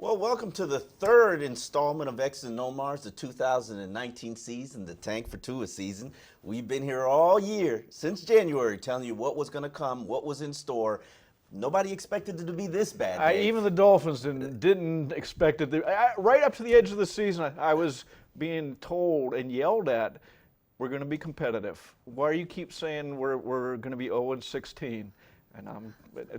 Well, welcome to the third installment of X and Omar's, the 2019 season, the Tank for Tua season. We've been here all year, since January, telling you what was going to come, what was in store. Nobody expected it to be this bad. Even the Dolphins didn't expect it. Right up to the edge of the season, I was being told and yelled at, we're going to be competitive. Why do you keep saying we're going to be 0-16? And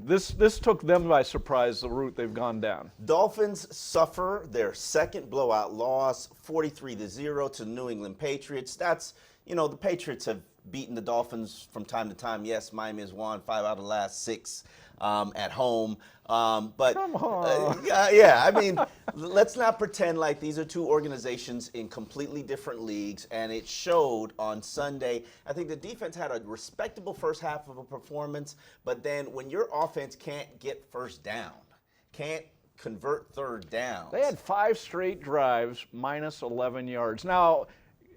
this took them by surprise, the route they've gone down. Dolphins suffer their second blowout loss, 43-0 to New England Patriots. That's, the Patriots have beaten the Dolphins from time to time. Yes, Miami has won 5 out of the last 6 at home. But come on. Let's not pretend like these are two organizations in completely different leagues. And it showed on Sunday. I think the defense had a respectable first half of a performance. But then when your offense can't get first down, can't convert third down. They had 5 straight drives, minus 11 yards. Now,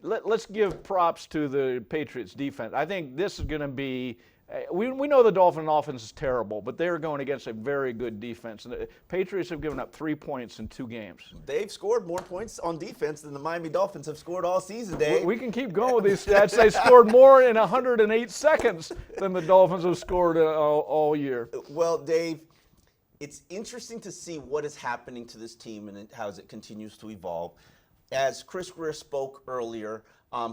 let's give props to the Patriots defense. I think this is going to be, we know the Dolphin offense is terrible, but they're going against a very good defense. And the Patriots have given up 3 points in 2 games. They've scored more points on defense than the Miami Dolphins have scored all season, Dave. We can keep going with these stats. They scored more in 108 seconds than the Dolphins have scored all year. Well, Dave, it's interesting to see what is happening to this team and how it continues to evolve. As Chris Greer spoke earlier,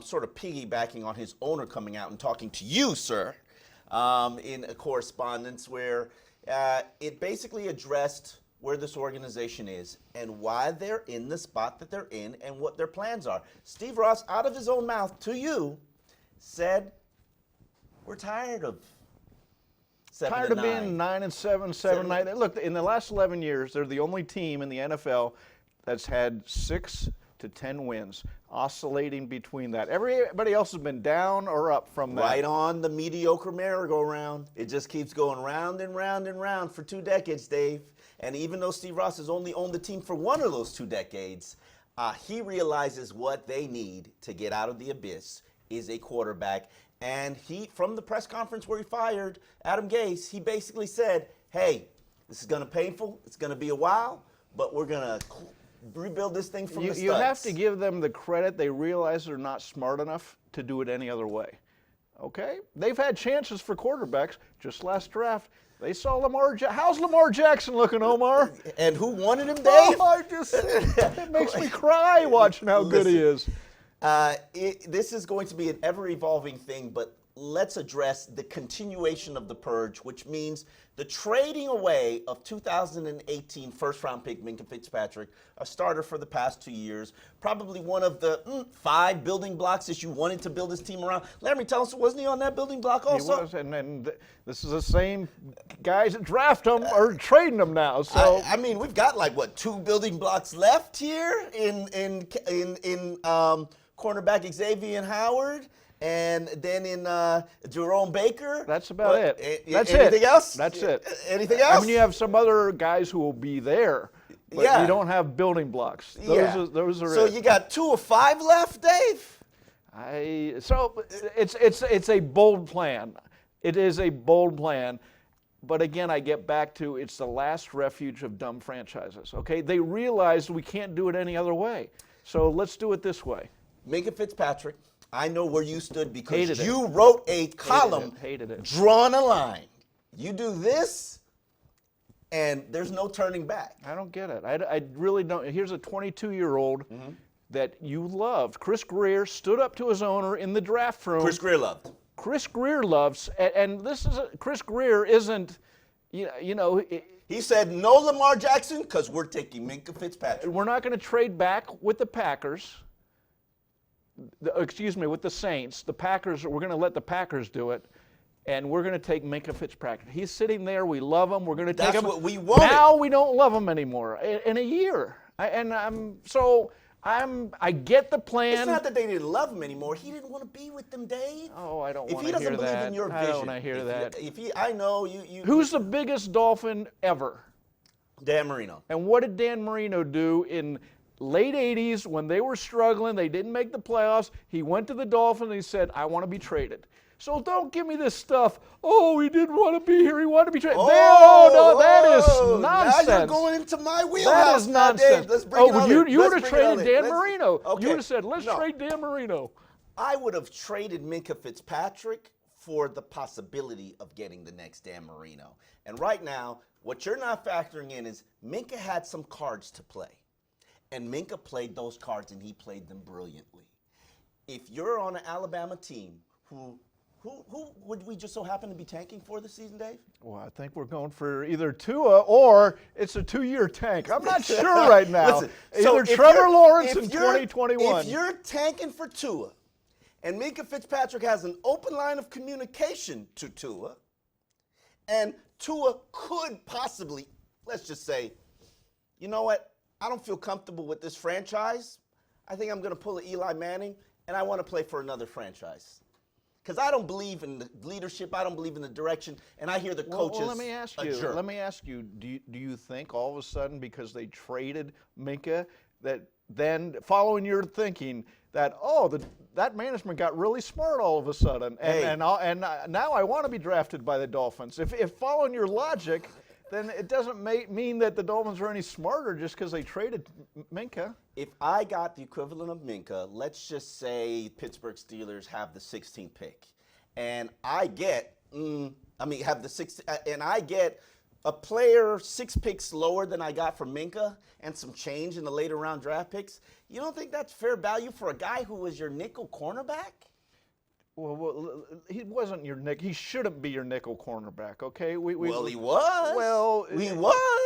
sort of piggybacking on his owner coming out and talking to you, sir, in a correspondence where it basically addressed where this organization is and why they're in the spot that they're in and what their plans are. Steve Ross, out of his own mouth to you, said, we're tired of 7-9. Tired of being 9-7, 7-9. Look, in the last 11 years, they're the only team in the NFL that's had 6 to 10 wins, oscillating between that. Everybody else has been down or up from that. Right on the mediocre merry-go-round. It just keeps going round and round and round for 2 decades, Dave. And even though Steve Ross has only owned the team for one of those 2 decades, he realizes what they need to get out of the abyss is a quarterback. And he, from the press conference where he fired Adam Gase, he basically said, hey, this is going to be painful. It's going to be a while, but we're going to rebuild this thing from the studs. You have to give them the credit. They realize they're not smart enough to do it any other way. Okay? They've had chances for quarterbacks. Just last draft, they saw Lamar Jackson. How's Lamar Jackson looking, Omar? And who wanted him, Dave? Oh, it makes me cry watching how good he is. This is going to be an ever-evolving thing, but let's address the continuation of the purge, which means the trading away of 2018 first-round pick Minkah Fitzpatrick, a starter for the past 2 years, probably one of the 5 building blocks that you wanted to build this team around. Larry Tunsil, wasn't he on that building block also? He was, and this is the same guys that draft him are trading them now. So we've got 2 building blocks left here in cornerback Xavier Howard. And then in Jerome Baker. That's about it. That's anything else? That's it. Anything else? You have some other guys who will be there, but you don't have building blocks. Those are so it. You got 2 of 5 left, Dave? So it's a bold plan. It is a bold plan. But again, I get back to it's the last refuge of dumb franchises. Okay? They realize we can't do it any other way. So let's do it this way. Minkah Fitzpatrick. I know where you stood because you wrote a column, Hated it. Drawn a line. You do this, and there's no turning back. I don't get it. I really don't. Here's a 22-year-old that you loved. Chris Greer stood up to his owner in the draft room. Chris Greer loved. Chris Greer loves, and this is Chris Greer isn't, he said no Lamar Jackson because we're taking Minkah Fitzpatrick. We're not going to trade back with the Packers. With the Saints. The Packers, we're going to let the Packers do it, and we're going to take Minkah Fitzpatrick. He's sitting there. We love him. We're going to take him. That's what we wanted. Now we don't love him anymore in a year. I get the plan. It's not that they didn't love him anymore. He didn't want to be with them, Dave. Oh, I don't want to hear that. If he doesn't believe in your vision. I don't want to hear that. I know you. Who's the biggest Dolphin ever? Dan Marino. And what did Dan Marino do in late 80s when they were struggling, they didn't make the playoffs. He went to the Dolphins and he said, I want to be traded. So don't give me this stuff. Oh, he didn't want to be here. He wanted to be traded. That is nonsense. Now you're going into my wheelhouse. That is nonsense. Dave. Let's bring it on. You would have traded Dan Marino. Okay. You would have said, let's trade Dan Marino. I would have traded Minkah Fitzpatrick for the possibility of getting the next Dan Marino. And right now, what you're not factoring in is Minkah had some cards to play. And Minkah played those cards, and he played them brilliantly. If you're on an Alabama team who would we just so happen to be tanking for this season, Dave? Well, I think we're going for either Tua or it's a 2-year tank. I'm not sure right now. Listen, either Trevor Lawrence in 2021. If you're tanking for Tua, and Minkah Fitzpatrick has an open line of communication to Tua, and Tua could possibly, let's just say, you know what? I don't feel comfortable with this franchise. I think I'm going to pull an Eli Manning, and I want to play for another franchise. Because I don't believe in the leadership, I don't believe in the direction, and I hear the coaches let me ask you, do you think all of a sudden because they traded Minkah that then following your thinking that that management got really smart all of a sudden and now I want to be drafted by the Dolphins? If following your logic, then it doesn't mean that the Dolphins are any smarter just because they traded Minkah. If I got the equivalent of Minkah, let's just say Pittsburgh Steelers have the 16th pick, and I get, have the 6, and I get a player 6 picks lower than I got from Minkah and some change in the later round draft picks. You don't think that's fair value for a guy who was your nickel cornerback? Well, he wasn't your nickel. He shouldn't be your nickel cornerback, okay? He was. Well, he was.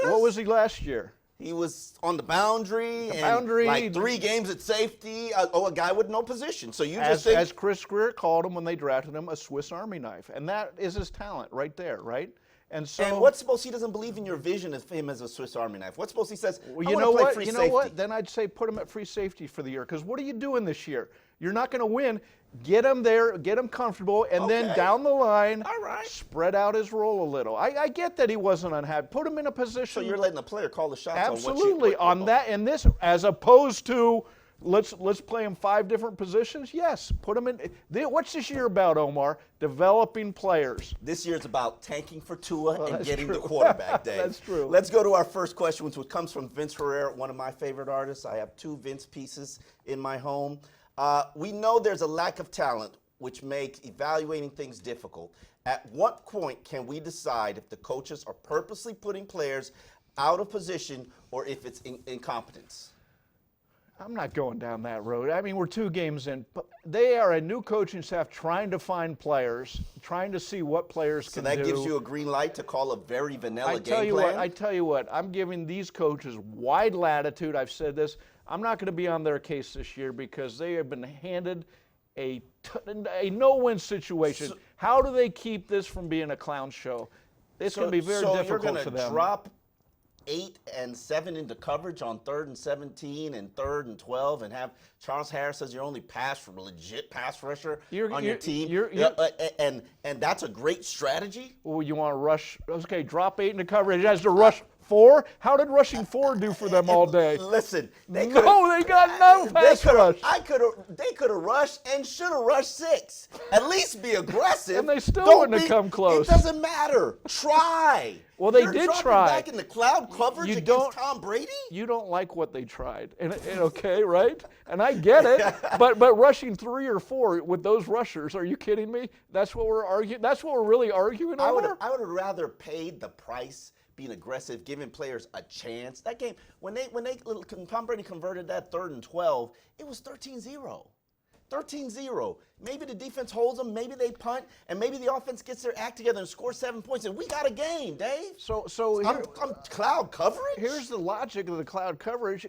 What was he last year? He was on the boundary. Like 3 games at safety. A guy with no position. So you just think. As Chris Greer called him when they drafted him, a Swiss Army knife. And that is his talent right there, right? And what's supposed he doesn't believe in your vision of him as a Swiss Army knife? What's supposed he says, well, you know what? Then I'd say put him at free safety for the year. Because what are you doing this year? You're not going to win. Get him there, get him comfortable, and then down the line, spread out his role a little. I get that he wasn't unhappy. Put him in a position. So you're letting the player call the shots absolutely on that and this, as opposed to let's play him 5 different positions. Yes, put him in. What's this year about, Omar? Developing players. This year's about tanking for Tua and getting the quarterback, Dave. That's true. Let's go to our first question, which comes from Vince Herrera, one of my favorite artists. I have 2 Vince pieces in my home. We know there's a lack of talent, which make evaluating things difficult. At what point can we decide if the coaches are purposely putting players out of position or if it's incompetence? I'm not going down that road. I mean, we're 2 games in. But they are a new coaching staff trying to find players, trying to see what players can do. So that gives you a green light to call a very vanilla game plan? I tell you what, I'm giving these coaches wide latitude. I've said this. I'm not going to be on their case this year because they have been handed a no-win situation. How do they keep this from being a clown show? It's going to be very difficult for them. So you're going to drop 8 and 7 into coverage on 3rd and 17 and 3rd and 12 and have Charles Harris as your only legit pass rusher on your team? And that's a great strategy? Well, you want to rush? Okay, drop 8 into coverage. It has to rush 4? How did rushing 4 do for them all day? Listen, they got no pass rush. They could have rushed and should have rushed 6. At least be aggressive. And they still wouldn't have come close. It doesn't matter. Try. Well, they did try. Back in the cloud coverage against Tom Brady? You don't like what they tried. And okay, right? And I get it. but rushing 3 or 4 with those rushers, are you kidding me? That's what we're arguing. That's what we're really arguing over? I would have rather paid the price being aggressive, giving players a chance. That game, when Tom Brady converted that 3rd and 12, it was 13-0. 13-0. Maybe the defense holds them, maybe they punt, and maybe the offense gets their act together and scores 7 points, and we got a game, Dave. I'm cloud coverage? Here's the logic of the cloud coverage.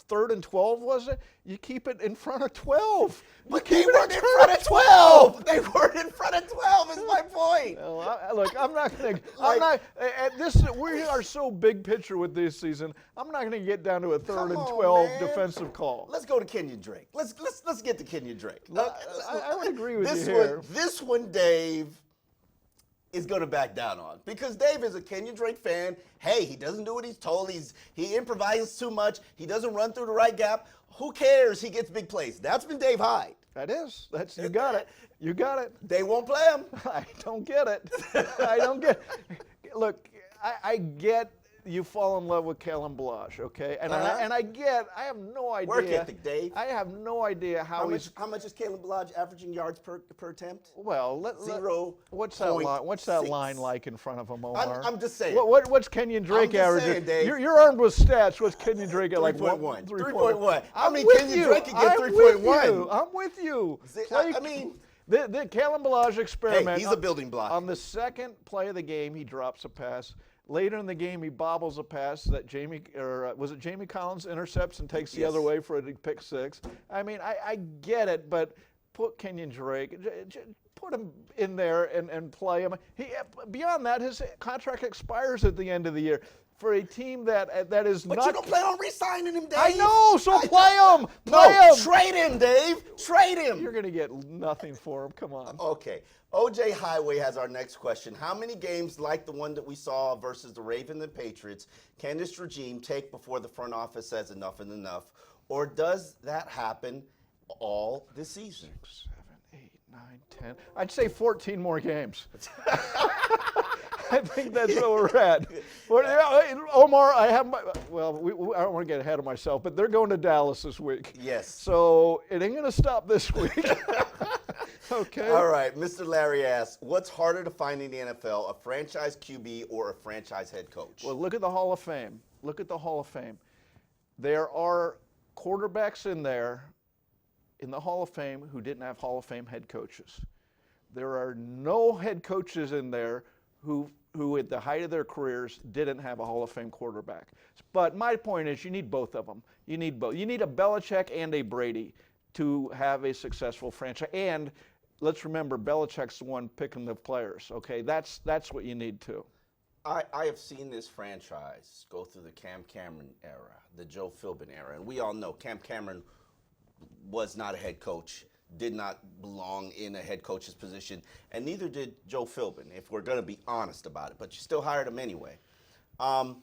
3rd and 12, was it? You keep it in front of 12. But they weren't in front of 12. They weren't in front of 12 is my point. Look, I'm not going to. We are so big picture with this season. I'm not going to get down to a 3rd and 12 defensive call. Let's go to Kenyon Drake. Let's get to Kenyon Drake. I would agree with you here. This one, Dave, is going to back down on. Because Dave is a Kenyon Drake fan. Hey, he doesn't do what he's told. He improvises too much. He doesn't run through the right gap. Who cares? He gets big plays. That's been Dave Hyde. You got it. You got it. They won't play him. I don't get it. I don't get it. Look, I get you fall in love with Kellen Balazs, okay? And I have no idea. Work ethic, Dave. I have no idea how much is Kellen Balazs averaging yards per attempt? Well, what's that line like in front of him, Omar? I'm just saying. What's Kenyon Drake averaging? Dave. You're armed with stats. What's Kenyon Drake at? 3.1. 3.1. I mean, Kenyon Drake can get 3.1. I'm with you. I mean, the Kellen Balazs experiment. Hey, he's a building block. On the second play of the game, he drops a pass. Later in the game, he bobbles a pass that Jamie Collins intercepts and takes the other way for a pick six. I mean, I get it, but put Kenyon Drake, put him in there and play him. Beyond that, his contract expires at the end of the year. For a team that is but not. But you don't plan on re-signing him, Dave. I know, so play him. Play him. Trade him, Dave. Trade him. You're going to get nothing for him. Come on. Okay. OJ Highway has our next question. How many games like the one that we saw versus the Ravens and Patriots can this regime take before the front office says enough is enough? Or does that happen all this season? 6, 7, 8, 9, 10. I'd say 14 more games. I think that's where we're at. Omar, I don't want to get ahead of myself, but they're going to Dallas this week. Yes. So it ain't going to stop this week. Okay. All right. Mr. Larry asks, what's harder to find in the NFL, a franchise QB or a franchise head coach? Well, look at the Hall of Fame. There are quarterbacks in the Hall of Fame who didn't have Hall of Fame head coaches. There are no head coaches in there who at the height of their careers didn't have a Hall of Fame quarterback. But my point is you need both of them. You need both. You need a Belichick and a Brady to have a successful franchise. And let's remember, Belichick's the one picking the players, okay? That's what you need too. I have seen this franchise go through the Cam Cameron era, the Joe Philbin era, and we all know Cam Cameron was not a head coach, did not belong in a head coach's position, and neither did Joe Philbin, if we're going to be honest about it. But you still hired him anyway. And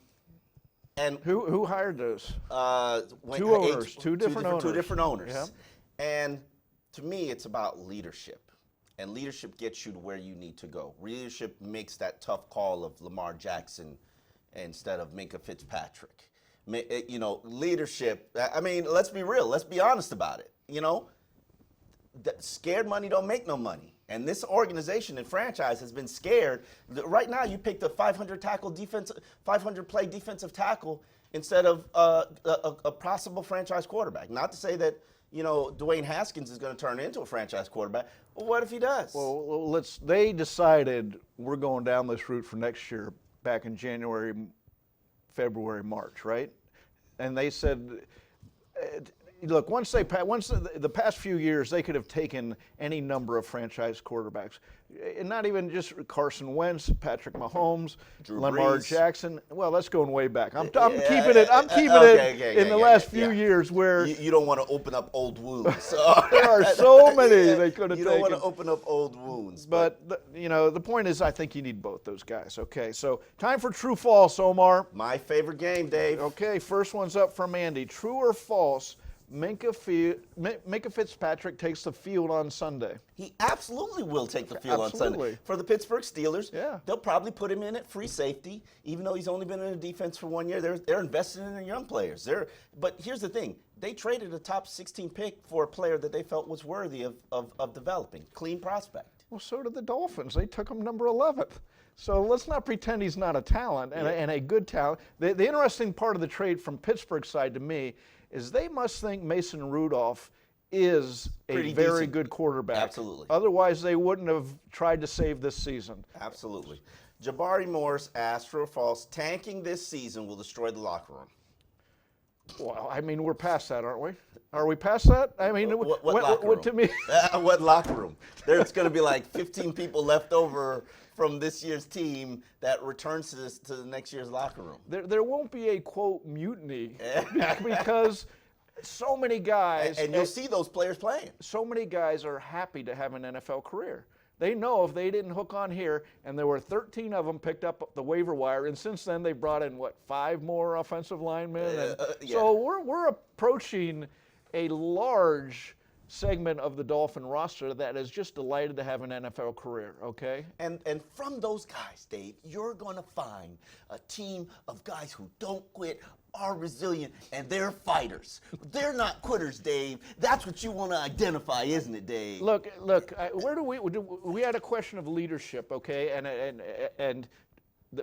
who hired those? Two owners, two different owners. Yeah. And to me, it's about leadership. And leadership gets you to where you need to go. Leadership makes that tough call of Lamar Jackson instead of Minkah Fitzpatrick. Leadership, I mean, let's be real. Let's be honest about it. Scared money don't make no money. And this organization and franchise has been scared. Right now, you picked a 500 play defensive tackle instead of a possible franchise quarterback. Not to say that, Dwayne Haskins is going to turn into a franchise quarterback. Well, what if he does? Well, they decided we're going down this route for next year back in January, February, March, right? And they said, look, once the past few years, they could have taken any number of franchise quarterbacks, and not even just Carson Wentz, Patrick Mahomes, Lamar Jackson. Well, that's going way back. I'm keeping it in the last few years where you don't want to open up old wounds. There are so many they could have taken. You don't want to open up old wounds. But the point is, I think you need both those guys. Okay, so time for true false, Omar. My favorite game, Dave. Okay, first one's up from Andy. True or false? Minkah Fitzpatrick takes the field on Sunday. He absolutely will take the field on Sunday. For the Pittsburgh Steelers, they'll probably put him in at free safety, even though he's only been in the defense for 1 year. They're investing in their young players. But here's the thing. They traded a top 16 pick for a player that they felt was worthy of developing. Clean prospect. Well, so did the Dolphins. They took him number 11th. So let's not pretend he's not a talent and a good talent. The interesting part of the trade from Pittsburgh's side to me is they must think Mason Rudolph is a very good quarterback. Absolutely. Otherwise, they wouldn't have tried to save this season. Absolutely. Jabari Morris asked, true or false, tanking this season will destroy the locker room. Well, I mean, we're past that, aren't we? Are we past that? I mean, what locker room? To me, what locker room? There's going to be like 15 people left over from this year's team that returns to the next year's locker room. There won't be a, quote, mutiny because so many guys. And you'll see those players playing. So many guys are happy to have an NFL career. They know if they didn't hook on here, and there were 13 of them picked up the waiver wire, and since then they brought in, 5 more offensive linemen? Yeah. So we're approaching a large segment of the Dolphin roster that is just delighted to have an NFL career, okay? And from those guys, Dave, you're going to find a team of guys who don't quit, are resilient, and they're fighters. They're not quitters, Dave. That's what you want to identify, isn't it, Dave? Look. Where do we had a question of leadership, okay, and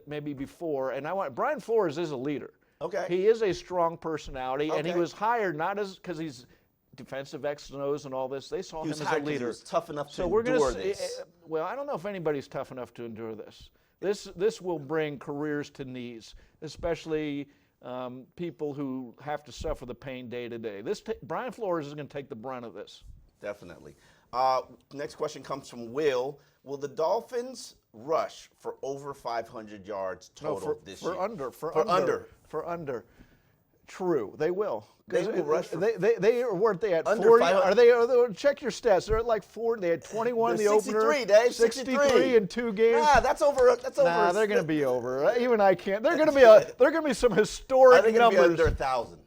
maybe before, and Brian Flores is a leader. Okay. He is a strong personality, and he Okay. was hired not as because he's defensive X's and O's and all this. They saw him as a hired 'cause leader. he was tough enough So to we're endure gonna this. Well, I don't know if anybody's tough enough to endure this. This will bring careers to knees, especially people who have to suffer the pain day to day. Brian Flores is going to take the brunt of this. Definitely. Next question comes from Will. Will the Dolphins rush for over 500 yards total this year? For under. True, they will. They will rush for They weren't they at under 40? 500. Check your stats. They're at like 40. They had 21 in the They're opener. 63, Dave. 63 in 2 games. That's over. Nah, they're going to be over. Even I can't. They're going to be some historic I think it'll numbers. be under 1,000.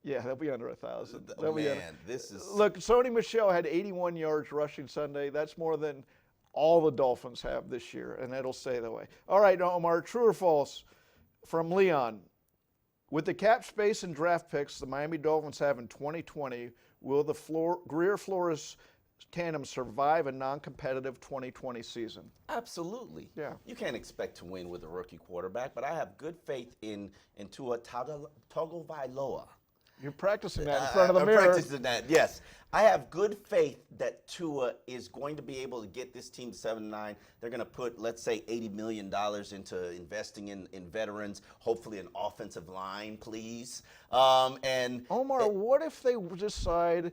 Yeah, they'll be under 1,000. Oh, man, this is... Look, Sony Michel had 81 yards rushing Sunday. That's more than all the Dolphins have this year, and it'll stay that way. All right, Omar, true or false? From Leon. With the cap space and draft picks the Miami Dolphins have in 2020, will the Greer-Flores tandem survive a non-competitive 2020 season? Absolutely. Yeah. You can't expect to win with a rookie quarterback, but I have good faith in Tua Tagovailoa. You're practicing that in front of the mirror. I'm practicing that, yes. I have good faith that Tua is going to be able to get this team to 7-9. They're going to put, let's say, $80 million into investing in veterans, hopefully an offensive line, please. Omar, what if they decide,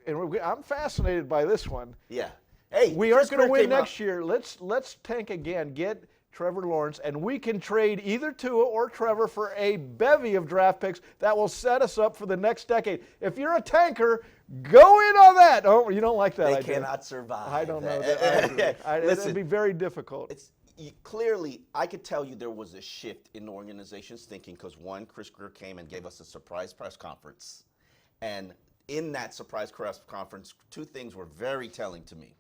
and I'm fascinated by this one. Yeah. Hey, we aren't going to win next year. Let's tank again, get Trevor Lawrence, and we can trade either Tua or Trevor for a bevy of draft picks that will set us up for the next decade. If you're a tanker, go in on that. Oh, you don't like that idea. They cannot survive. I don't know that. Listen, it'd be very difficult. Clearly, I could tell you there was a shift in the organization's thinking because, one, Chris Greer came and gave us a surprise press conference. And in that surprise press conference, 2 things were very telling to me.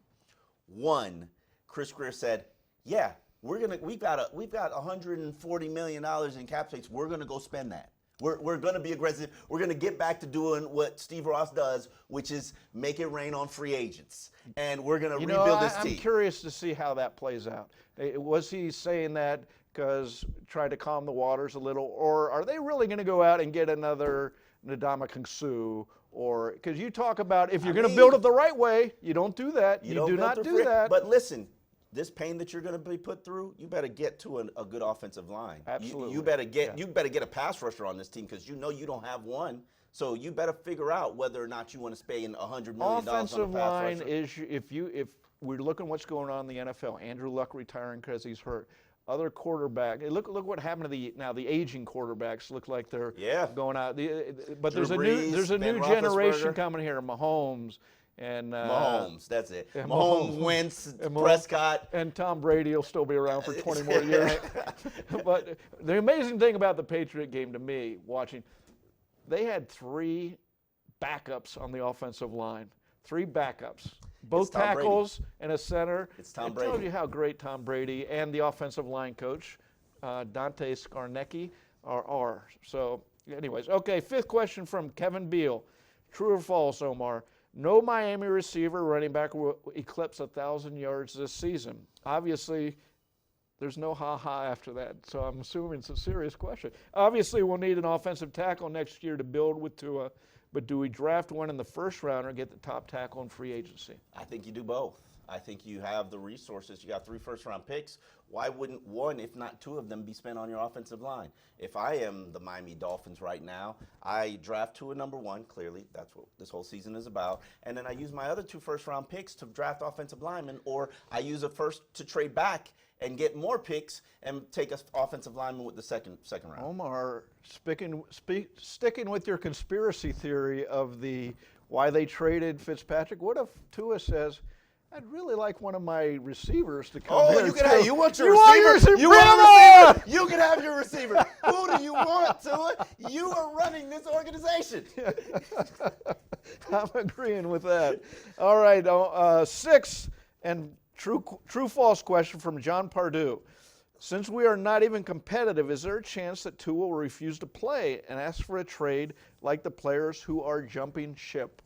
One, Chris Greer said, yeah, we've got $140 million in cap space. We're gonna go spend that. We're gonna be aggressive. We're gonna get back to doing what Steve Ross does, which is make it rain on free agents. And we're gonna rebuild this team. I'm curious to see how that plays out. Was he saying that because trying to calm the waters a little, or are they really gonna go out and get another Ndamukong Suh? Or because you talk about if you're going to build it the right way, you don't do that. You do not do that. But listen, this pain that you're going to be put through, you better get to a good offensive line. Absolutely. You better get a pass rusher on this team because you know you don't have one. So you better figure out whether or not you want to spend $100 million offensive on a pass line rusher. is if we're looking what's going on in the NFL. Andrew Luck retiring because he's hurt. Other quarterback. Look what happened to the aging quarterbacks. Look like they're going out. But there's a new generation coming here. Mahomes and Mahomes. That's it. Mahomes, Wentz, Prescott, and Tom Brady will still be around for 20 more years. But the amazing thing about the Patriot game to me, watching, they had 3 backups on the offensive line. 3 backups. Both tackles and a center. It's Tom Brady. It tells you how great Tom Brady and the offensive line coach, Dante Scarnecchi, are. So, anyways, okay, 5th question from Kevin Beal. True or false, Omar? No Miami receiver running back will eclipse 1,000 yards this season. Obviously, there's no ha-ha after that, so I'm assuming it's a serious question. Obviously, we'll need an offensive tackle next year to build with Tua. But do we draft one in the first round or get the top tackle in free agency? I think you do both. I think you have the resources. You got 3 first-round picks. Why wouldn't 1, if not 2 of them, be spent on your offensive line? If I am the Miami Dolphins right now, I draft Tua number 1. Clearly, that's what this whole season is about. And then I use my other 2 first-round picks to draft offensive linemen, or I use a first to trade back and get more picks and take an offensive lineman with the second round. Omar, sticking with your conspiracy theory of why they traded Fitzpatrick, what if Tua says, I'd really like one of my receivers to come Oh, here. you can too. have. You want your You receiver? want your receiver? You Bring want him a on! receiver? You can have your receiver. Who do you want, Tua? You are running this organization. I'm agreeing with that. All right, sixth and true-false question from John Pardue. Since we are not even competitive, is there a chance that Tua will refuse to play and ask for a trade like the players who are jumping ship?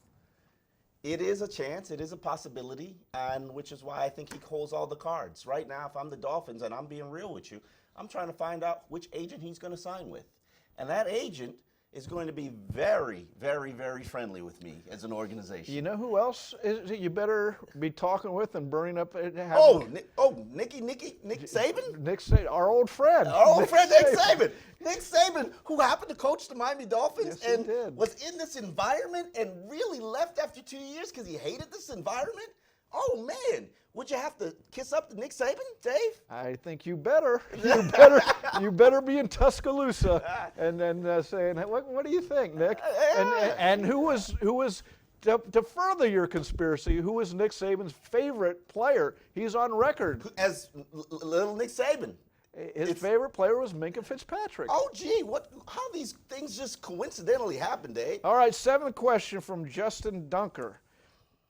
It is a chance. It is a possibility, and which is why I think he holds all the cards. Right now, if I'm the Dolphins, and I'm being real with you, I'm trying to find out which agent he's going to sign with. And that agent is going to be very, very, very friendly with me as an organization. You know who else you better be talking with and burning up? Nick Saban? Nick Saban, our old friend. Our old friend Nick Saban. Nick Saban, who happened to coach the Miami Dolphins Yes, and he did. was in this environment and really left after 2 years because he hated this environment. Oh man, would you have to kiss up to Nick Saban, Dave? I think you better. You better be in Tuscaloosa and then saying, hey, what do you think, Nick? And who was to further your conspiracy? Who was Nick Saban's favorite player? He's on record As little Nick Saban. His favorite player was Minka Fitzpatrick. Oh, gee, how these things just coincidentally happen, Dave? All right, seventh question from Justin Dunker.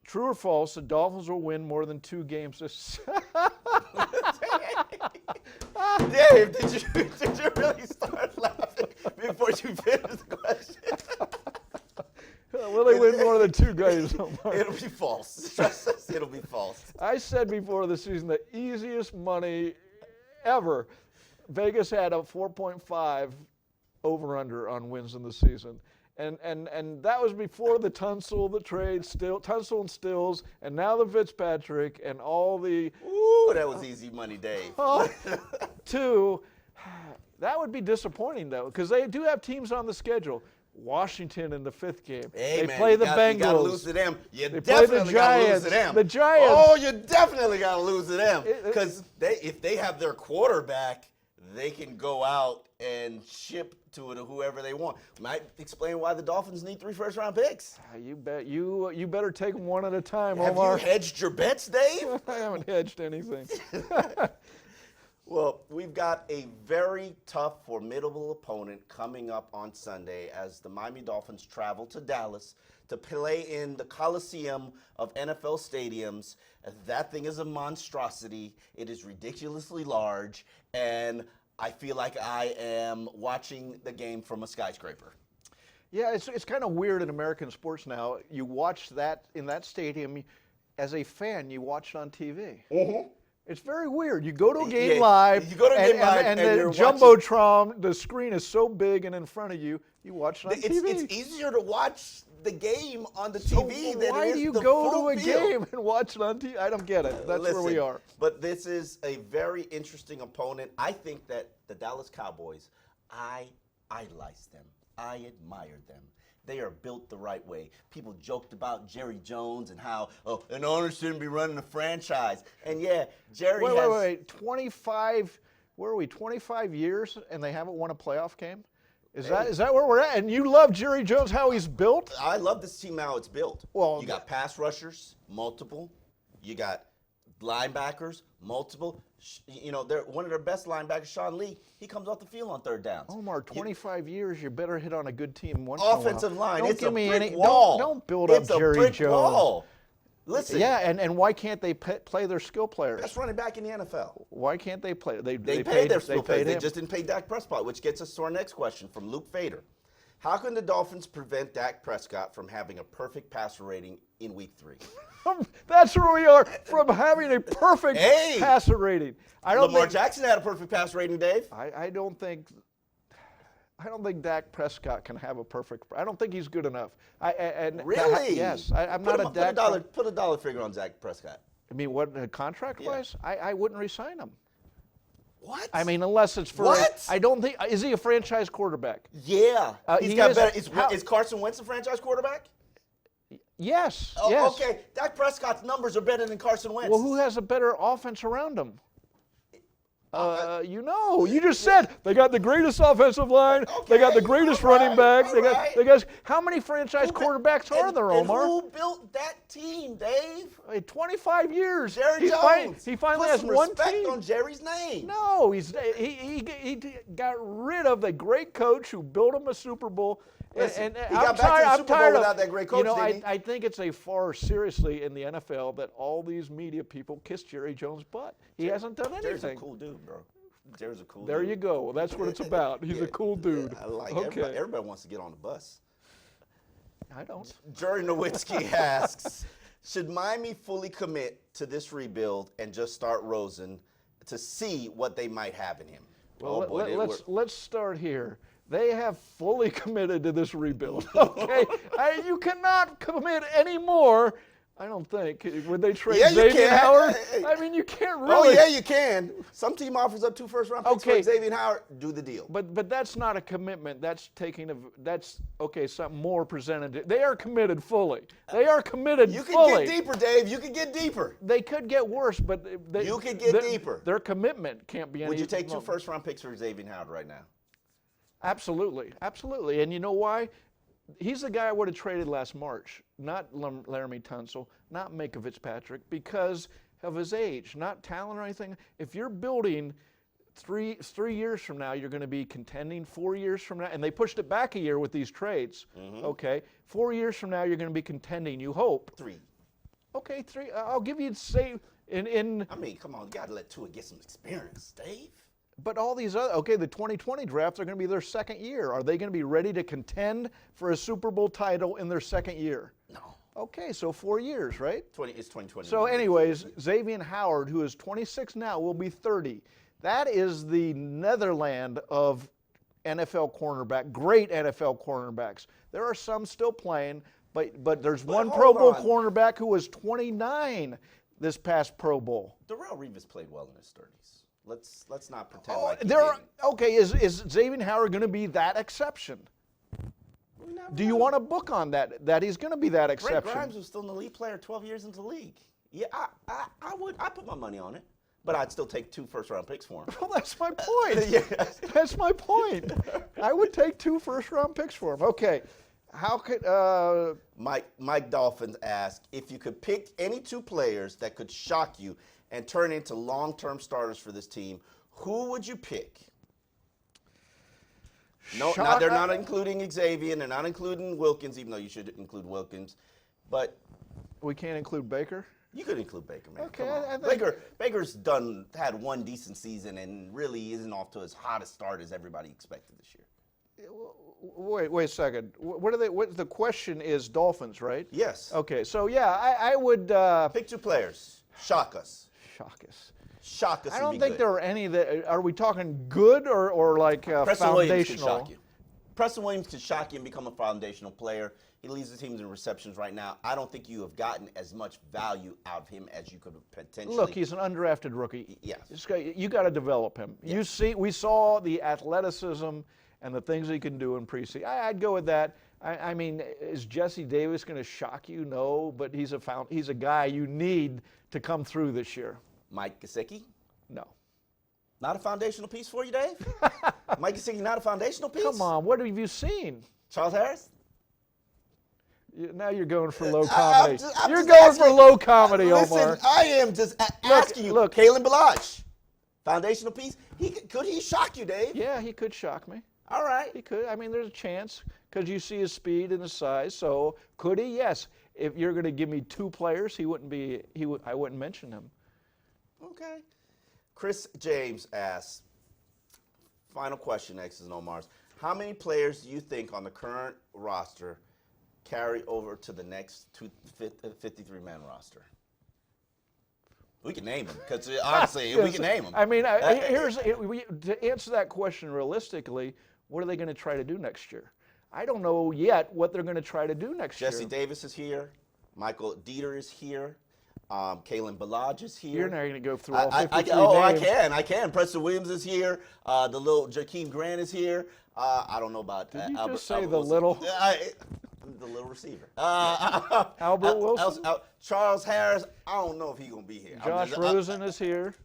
True or false, the Dolphins will win more than 2 games this Dave, did you really start laughing before you finished the question? Will they win more than 2 games? Omar? It'll be false. Trust us, it'll be false. I said before the season the easiest money ever. Vegas had a 4.5 over/under on wins in the season. And that was before the Tunsil, the trade, Tunsil and Stills, and now the Fitzpatrick and all the. Ooh, that was easy money, Dave. 2. That would be disappointing though, because they do have teams on the schedule. Washington in the 5th game. Hey, they man, play the Bengals. You got to lose to them. You They play the definitely got to lose Giants. to them. The Giants. Oh, you definitely got to lose to them. Because if they have their quarterback, they can go out and ship to whoever they want. Might explain why the Dolphins need 3 first-round picks. You bet. You better take them one at a time, Have Omar. you hedged your bets, Dave? I haven't hedged anything. Well, we've got a very tough, formidable opponent coming up on Sunday as the Miami Dolphins travel to Dallas to play in the Coliseum of NFL stadiums. That thing is a monstrosity. It is ridiculously large, and I feel like I am watching the game from a skyscraper. Yeah, it's kind of weird in American sports now. You watch that in that stadium as a fan. You watch it on TV. Mm-hmm. It's very weird. You go to a game live, you go to a game live and and the you're jumbotron, the screen is so big and in front of you. You watch it on TV. It's easier to watch the game on the TV than why it is do you the go full to a field. game and watch it on TV? I don't get it. That's where we are. But this is a very interesting opponent. I think that the Dallas Cowboys, I idolize them. I admire them. They are built the right way. People joked about Jerry Jones and how, an owner shouldn't be running a franchise. And yeah, Jerry has... Wait. 25, where are we, 25 years and they haven't won a playoff game? Is that where we're at? And you love Jerry Jones, how he's built? I love this team, how it's built. Well, you got pass rushers, multiple. You got linebackers, multiple. You know, they're one of their best linebackers, Sean Lee. He comes off the field on 3rd downs. Omar, 25 years, you better hit on a good team once Offensive in a while. line, Don't it's give a me brick any, wall. Don't build up It's a Jerry brick Jones. wall. Listen. Yeah, and why can't they play their skill players? Best running back in the NFL. Why can't they play? They paid their skill players. They him. just didn't pay Dak Prescott, which gets us to our next question from Luke Fader. How can the Dolphins prevent Dak Prescott from having a perfect passer rating in Week 3? That's where we are, from having a perfect passer rating. Lamar Jackson had a perfect passer rating, Dave. I don't think Dak Prescott can have a perfect. I don't think he's good enough. Really? Yes. I'm not a Dak. Put a dollar figure on Dak Prescott. I mean, what contract-wise? Yeah. I wouldn't re-sign him. What? I mean, unless it's for. What? I don't think. Is he a franchise quarterback? Yeah. He's got better. Is Carson Wentz a franchise quarterback? Yes. Oh, yes. Okay. Dak Prescott's numbers are better than Carson Wentz. Well, who has a better offense around him? You just said they got the greatest offensive line. They got the greatest running back. They got. How many franchise quarterbacks are there, Omar? And who built that team, Dave? 25 years. Jerry Jones. He finally Put has some one respect team. on Jerry's name. No, he got rid of the great coach who built him a Super Bowl. Listen, and he got back to the Super Bowl without that great coach, didn't he? I think it's a far seriously in the NFL that all these media people kiss Jerry Jones' butt. He hasn't done anything. Jerry's a cool dude, bro. Jerry's a cool dude. There you go. That's what it's about. He's a cool dude. I like okay. Everybody wants to get on the bus. I don't. Jerry Nowitzki asks, should Miami fully commit to this rebuild and just start Rosen to see what they might have in him? Well, let's start here. They have fully committed to this rebuild. Okay, you cannot commit any more. I don't think. Would they trade Xavier Howard? I mean, you can't really. Oh yeah, you can. Some team offers up 2 first-round picks for Xavier Howard. Do the deal. But that's not a commitment. That's something more presented. They are committed fully. They are committed You fully. can get deeper, Dave. You can get deeper. They could get worse, but you could get deeper. Their commitment can't be any. Would you take 2 first-round picks for Xavier Howard right now? Absolutely, absolutely. And you know why? He's the guy I would have traded last March, not Laramie Tunsil, not Micah Fitzpatrick, because of his age, not talent or anything. If you're building 3 years from now, you're going to be contending 4 years from now, and they pushed it back a year with these trades. Okay, 4 years from now, you're going to be contending. You hope 3. Okay, 3. I'll give you say in. I mean, come on, you got to let Tua get some experience, Dave. But all these other, the 2020 drafts are going to be their second year. Are they going to be ready to contend for a Super Bowl title in their second year? No. Okay, so 4 years, right? It's 2020. So anyways, Xavier Howard, who is 26 now, will be 30. That is the Netherland of NFL cornerback, great NFL cornerbacks. There are some still playing, but there's one Pro Bowl cornerback who was 29 this past Pro Bowl. Darrelle Revis played well in his 30s. Let's not pretend like he didn't. Okay, is Xavier Howard going to be that exception? Do you want a book on that he's going to be that exception? Greg Grimes was still an elite player 12 years into the league. Yeah, I'd put my money on it, but I'd still take 2 first-round picks for him. Well, that's my point. That's my point. I would take 2 first-round picks for him. Okay, how could Mike Dolphins asked if you could pick any 2 players that could shock you and turn into long-term starters for this team, who would you pick? No, now they're not including Xavier, and they're not including Wilkins, even though you should include Wilkins. But we can't include Baker? You could include Baker, man. Okay, Come on. Baker's had one decent season and really isn't off to as hot a start as everybody expected this year. Wait a second. The question is Dolphins, right? Yes. Okay, so yeah, I would pick 2 players. Shock us. Shock us. I don't think there are any that. Are we talking good or like Preston foundational? Williams could shock you. Preston Williams could shock you and become a foundational player. He leads the teams in receptions right now. I don't think you have gotten as much value out of him as you could have potentially. Look, he's an undrafted rookie. Yes. You got to develop him. Yes. We saw the athleticism and the things he can do in preseason. I'd go with that. I mean, is Jesse Davis going to shock you? No, but he's a guy you need to come through this year. Mike Gesicki? No. Not a foundational piece for you, Dave? Mike Gesicki not a foundational piece? Come on, what have you seen? Charles Harris? Now you're going for low comedy. You're going for low comedy, listen, Omar. I am just asking you. Look, Kalen Ballage, foundational piece. Could he shock you, Dave? Yeah, he could shock me. All right. He could. I mean, there's a chance because you see his speed and his size. So could he? Yes. If you're going to give me 2 players, I wouldn't mention him. Okay. Chris James asks, final question, X's and Omar's. How many players do you think on the current roster carry over to the next 53-man roster? We can name them, because honestly, we can name them. I mean, to answer that question realistically, what are they going to try to do next year? I don't know yet what they're going to try to do next year. Jesse Davis is here. Michael Dieter is here. Kalen Ballage is here. You're not going to go through all 53 names. I can. Preston Williams is here. The little Jakeem Grant is here. I don't know about Did you Albert, just say Albert the Wilson. little? The little receiver. Albert Wilson? Charles Harris, I don't know if he's going to be here. Josh Rosen is here.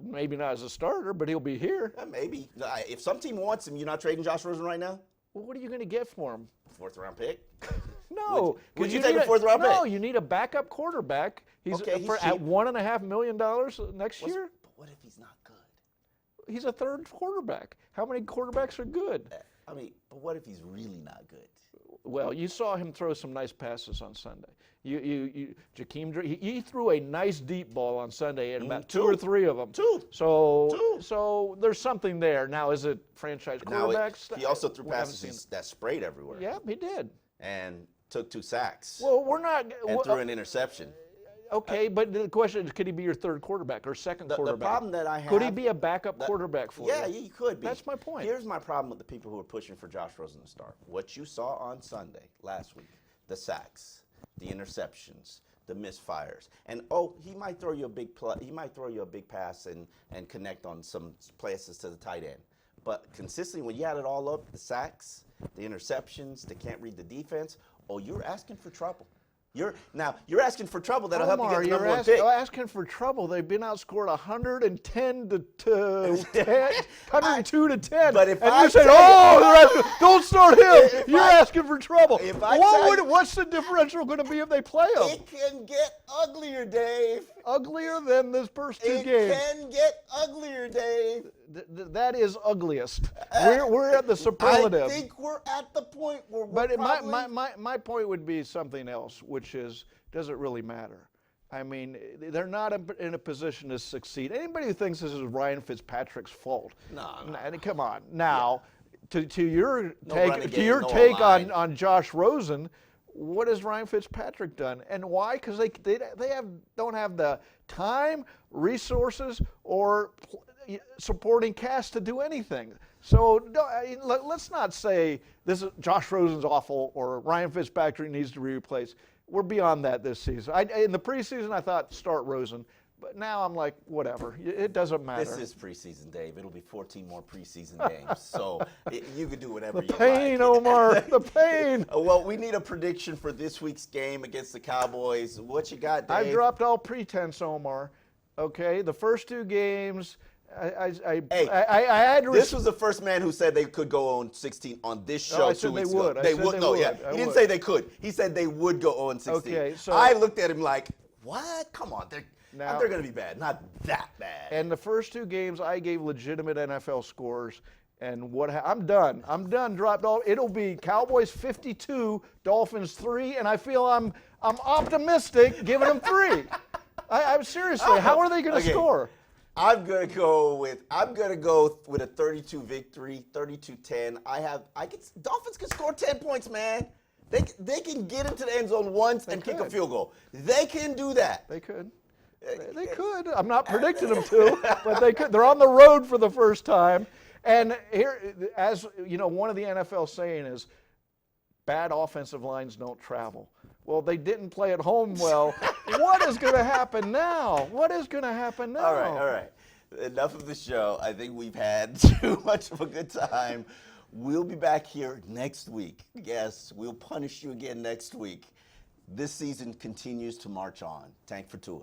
Maybe not as a starter, but he'll be here. Maybe. If some team wants him, you're not trading Josh Rosen right now? Well, what are you going to get for him? 4th round pick? No. Would you take a 4th round pick? No, you need a backup quarterback. He's Okay, he's at cheap. $1.5 million next year. But what if he's not good? He's a third quarterback. How many quarterbacks are good? I mean, but what if he's really not good? Well, you saw him throw some nice passes on Sunday. He threw a nice deep ball on Sunday, and about two or three of them. So there's something there. Now, is it franchise quarterbacks? He also threw passes that sprayed everywhere. Yeah, he did. And took 2 sacks. Well, we're not. And threw an interception. Okay, but the question is, could he be your third quarterback or second quarterback? The problem that I have. Could he be a backup quarterback for you? Yeah, he could be. That's my point. Here's my problem with the people who are pushing for Josh Rosen to start. What you saw on Sunday, last week, the sacks, the interceptions, the misfires, and he might throw you a big pass and connect on some passes to the tight end. But consistently, when you add it all up, the sacks, the interceptions, they can't read the defense. You're asking for trouble. You're asking for trouble that'll help you get the number 1 pick. You're asking for trouble. They've been outscored 110 to 10, 102 to 10. But if you're saying, don't start him. You're asking for trouble. What's the differential going to be if they play him? It can get uglier, Dave. Uglier than this first 2 games. It can get uglier, Dave. That is ugliest. We're at the superlative. I think we're at the point where my point would be something else, which is, does it really matter? I mean, they're not in a position to succeed. Anybody who thinks this is Ryan Fitzpatrick's fault, no. Come on. Now, to your take on Josh Rosen, what has Ryan Fitzpatrick done, and why? Because they don't have the time, resources, or supporting cast to do anything. So let's not say this is Josh Rosen's awful or Ryan Fitzpatrick needs to be replaced. We're beyond that this season. In the preseason, I thought start Rosen, but now I'm like, whatever. It doesn't matter. This is preseason, Dave. It'll be 14 more preseason games, so you can do whatever you like. The pain, Omar. The pain. Well, we need a prediction for this week's game against the Cowboys. What you got, Dave? I dropped all pretense, Omar. Okay, the first 2 games. I had to. This was the first man who said they could go 0-16 on this show. I said 2 weeks they would. ago. They would. No, yeah. He didn't say they could. He said they would go 0-16. Okay, so I looked at him like, what? Come on, they're going to be bad. Not that bad. And the first 2 games, I gave legitimate NFL scores. And I'm done. I'm done. Dropped all. It'll be Cowboys 52, Dolphins 3, and I feel I'm optimistic giving them 3. I'm seriously. How are they going to score? I'm gonna go with a 32 victory, 32-10. Dolphins can score 10 points, man. They can get into the end zone once and kick a field goal. They can do that. They could. They could. I'm not predicting them to, but they could. They're on the road for the first time. And here, as you know, one of the NFL saying is, bad offensive lines don't travel. Well, they didn't play at home well. What is going to happen now? All right. Enough of the show. I think we've had too much of a good time. We'll be back here next week. Yes, we'll punish you again next week. This season continues to march on. Tank for Tua.